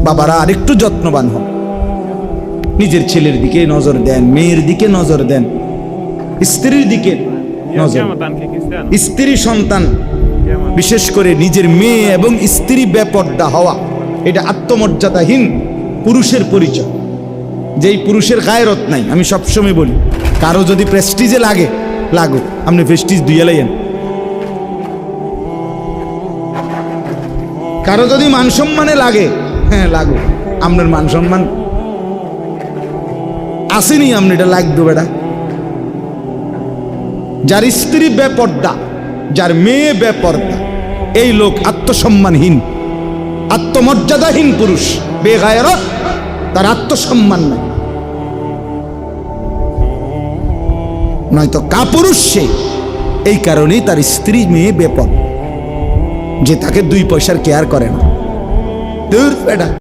বাবারা আরেকটু যত্নবান হন, নিজের ছেলের দিকে নজর দেন, মেয়ের দিকে নজর দেন, স্ত্রীর দিকে নজর। স্ত্রী সন্তান, বিশেষ করে নিজের মেয়ে এবং স্ত্রী বেপর্দা হওয়া, এটা আত্মমর্যাদাহীন পুরুষের পরিচয়। যেই পুরুষের গায়রত নাই, আমি সবসময় বলি, কারো যদি প্রেস্টিজে লাগে লাগো, আপনি প্রেস্টিজ দুইয়া লাইয়েন। কারো যদি মান সম্মানে লাগে, হ্যাঁ লাগো, আপনার মান সম্মান আসেনি, আপনি এটা লাগবে বেটা। যার স্ত্রী বেপর্দা, যার মেয়ে বেপর্দা, এই লোক আত্মসম্মানহীন, আত্মমর্যাদাহীন পুরুষ, বেগায়রত, তার আত্মসম্মান নাই। নয়তো কাপুরুষ সে, এই কারণেই তার স্ত্রী মেয়ে বেপর্দা, যে তাকে দুই পয়সার কেয়ার করে না। দূর বেটা।